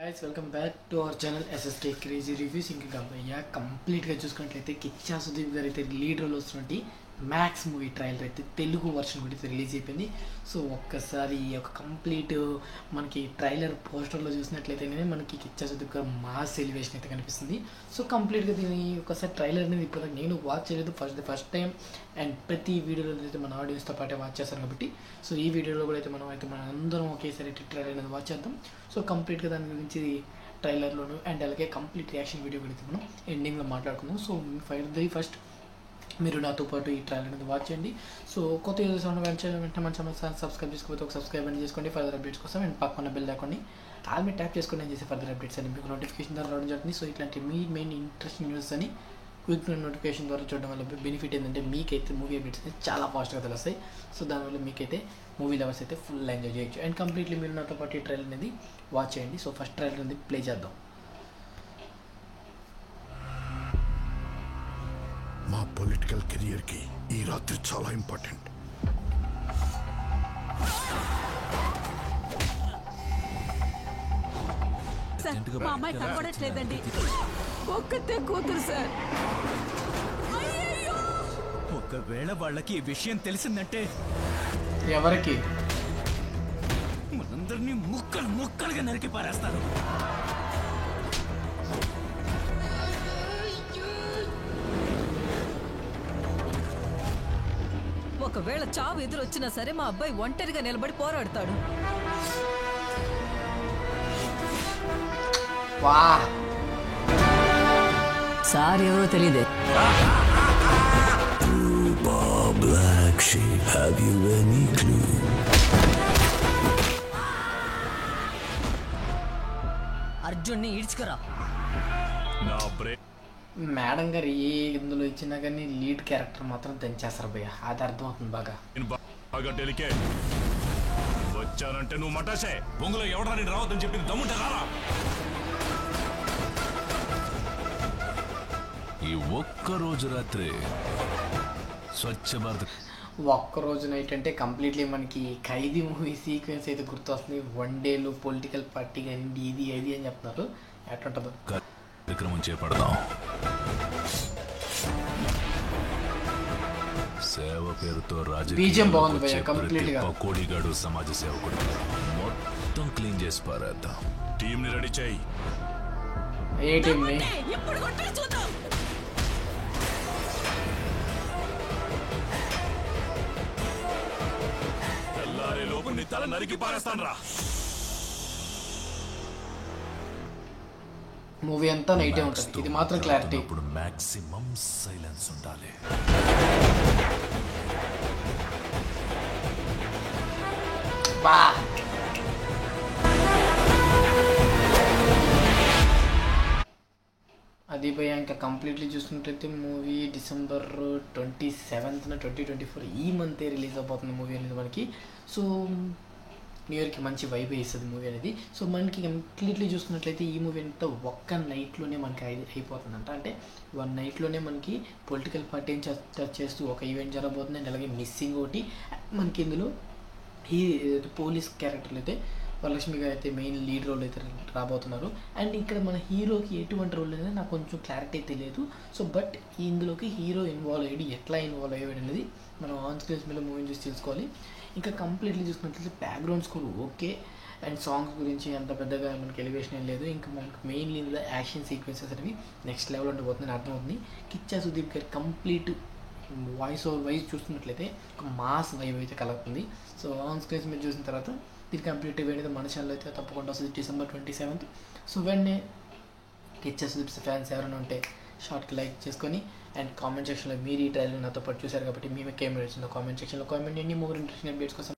Guys welcome back to our channel SSK crazy reviews. ఇంకా గబ్బయ్య కంప్లీట్గా చూసుకున్నట్లయితే కిచ్చా సుదీప్ గారు అయితే లీడ్ రోల్ వస్తున్నట్టు మ్యాక్స్ మూవీ ట్రైలర్ అయితే తెలుగు వర్షన్ కూడా రిలీజ్ అయిపోయింది. సో ఒక్కసారి ఈ యొక్క కంప్లీట్ మనకి ట్రైలర్ పోస్టర్లో చూసినట్లయితే మనకి కిచ్చా సుదీప్ గారు మాస్ ఎలివేషన్ అయితే కనిపిస్తుంది. సో కంప్లీట్గా దీని ఒకసారి ట్రైలర్ అనేది ఇప్పుడు నేను వాచ్ చేయలేదు, ఫస్ట్ టైం. అండ్ ప్రతి వీడియోలో అయితే మన ఆడియన్స్తో పాటే వాచ్ చేస్తాను కాబట్టి సో ఈ వీడియోలో కూడా అయితే మన అందరం ఒకేసారి ట్రైలర్ అనేది వాచ్ చేద్దాం. సో కంప్లీట్గా దాని గురించి ట్రైలర్లోను అండ్ అలాగే కంప్లీట్ రియాక్షన్ వీడియో కూడా మనం ఎండింగ్లో మాట్లాడుకుందాం. సో ఫస్ట్ మీరు నాతో పాటు ఈ ట్రైలర్ అనేది వాచ్ చేయండి. సో కొత్త యూజర్స్ వెంటనే మన ఛానల్ సబ్స్క్రైబ్ చేసుకోకపోతే ఒక సబ్స్క్రైబ్ అని చేసుకోండి ఫర్దర్ అప్డేట్స్ కోసం. అండ్ పక్కన బెల్ లేకండి ఆల్ మీరు ట్యాప్ చేసుకొని నేను చేసే ఫర్దర్ అప్డేట్స్ అని మీకు నోటిఫికేషన్ ద్వారా రావడం జరుగుతుంది. సో ఇట్లాంటి మెయిన్ ఇంట్రెస్టింగ్ న్యూస్ అని క్విక్ నోటిఫికేషన్ ద్వారా చూడడం వల్ల బెనిఫిట్ ఏంటంటే మీకైతే మూవీ అప్డేట్స్ అయితే చాలా ఫాస్ట్గా తెలుస్తాయి. సో దానివల్ల మీకైతే మూవీ లవర్స్ అయితే ఫుల్ ఎంజాయ్ చేయొచ్చు. అండ్ కంప్లీట్లీ మీరు నాతో పాటు ఈ ట్రైలర్ అనేది వాచ్ చేయండి. సో ఫస్ట్ ట్రైలర్ అనేది ప్లే చేద్దాం. మా పొలిటికల్ కెరియర్ కి ఈ రాత్రి చాలా ఇంపార్టెంట్. మా అమ్మాయి కనపడట్లేదండి, ఒక్కతే కూతురు సార్. ఒకవేళ వాళ్ళకి ఈ విషయం తెలిసిందంటే ఎవరికి మనందరినీ ముక్కలుగా నరికి పారేస్తారు. ఒకవేళ చావు ఎదురొచ్చినా సరే మా అబ్బాయి ఒంటరిగా నిలబడి పోరాడతాడు. వా సార్ ఎవరో తెలియదే. Black sheep, have you any clue? అర్జున్ని ఈడ్చుకురా. మేడం గారు ఏ ఇందులో ఇచ్చినా కానీ లీడ్ క్యారెక్టర్ మాత్రం దంచేస్తారు భయ్య, అది అర్థమవుతుంది బాగా. వచ్చానంటే నువ్వు మటాసే బొంగులో ఎవడని రావద్దని చెప్పింది దమ్ముంటే రారా. ఈ ఒక్కరోజు రాత్రి స్వచ్ఛ భారత్ ఒక్కరోజు నైట్ అంటే కంప్లీట్లీ మనకి ఖైదీ మూవీ సీక్వెన్స్ అయితే గుర్తొస్తుంది. వన్ డేలో పొలిటికల్ పార్టీ కానీ ఇది అని చెప్తున్నారు. ఎట్లుంటుందో కార్యక్రమం చేపడదాం. సేవ పేరుతో బీజం బాగుంది భయ్య, కంప్లీట్ గా కోడిగాడు సమాజ సేవకుడు మొత్తం క్లీన్ చేసి పారేద్దాం. టీం ని రెడీ చేయి. ఏ టీం ని? తెల్లారే లోపు నీ తల నరికి పారేస్తాను రా. మూవీ అంతా నైటే ఉంటుంది, ఇది మాత్రం క్లారిటీ. ఇప్పుడు మాక్సిమం సైలెన్స్ ఉండాలి. బా అది భయ్య ఇంకా కంప్లీట్లీ చూసుకున్నట్లయితే మూవీ December 27th 2024 ఈ మంతే రిలీజ్ అయిపోతుంది మూవీ అనేది మనకి. సో న్యూ ఇయర్కి మంచి వైబ్ ఇస్తుంది మూవీ అనేది. సో మనకి కంప్లీట్లీ చూసుకున్నట్లయితే ఈ మూవీ అంతా ఒక్క నైట్లోనే మనకి అయిపోతుందంట. అంటే 1 నైట్లోనే మనకి పొలిటికల్ పార్టీ టచ్ చేస్తూ ఒక ఈవెంట్ జరగబోతుంది. అండ్ అలాగే మిస్సింగ్ ఒకటి మనకి ఇందులో ఈ పోలీస్ క్యారెక్టర్లు అయితే వరలక్ష్మి గారు అయితే మెయిన్ లీడ్ రోల్ అయితే రాబోతున్నారు. అండ్ ఇక్కడ మన హీరోకి ఎటువంటి రోల్ అనేది నాకు కొంచెం క్లారిటీ తెలియదు. సో బట్ ఇందులోకి హీరో ఇన్వాల్వ్ అయ్యాడు, ఎట్లా ఇన్వాల్వ్ అయ్యాడు అనేది మనం ఆన్ స్క్రీన్స్ మీద మూవీ చూసి తెలుసుకోవాలి. ఇంకా కంప్లీట్లీ చూసుకున్నట్లయితే background score okay. And songs గురించి అంత పెద్దగా మనకి ఎలివేషన్ ఏం లేదు. ఇంకా మనకి మెయిన్లీ ఇందులో యాక్షన్ సీక్వెన్సెస్ అనేవి నెక్స్ట్ లెవెల్ ఉండిపోతుందని అర్థమవుతుంది. కిచ్చా సుదీప్ గారి కంప్లీట్ వాయిస్ ఓవర్ వైజ్ చూస్తున్నట్లయితే ఒక మాస్ వైబ్ అయితే కలుగుతుంది. సో ఆన్ స్క్రీన్స్ మీద చూసిన తర్వాత దీని కంప్లీట్ అనేది మన ఛానల్ అయితే తప్పకుండా వస్తుంది December 27th. సో వెంటనే కిచ్చా సుదీప్ ఫ్యాన్స్ ఎవరైనా ఉంటే షార్ట్కి లైక్ చేసుకొని అండ్ కామెంట్ సెక్షన్లో మీరు ఈ ట్రైలర్ నాతో పాటు చూశారు కాబట్టి మీ ఏం వచ్చిందో కామెంట్ సెక్షన్లో కామెంట్ చేయండి. మోర్ ఇంట్రెస్టింగ్ అప్డేట్స్ కోసం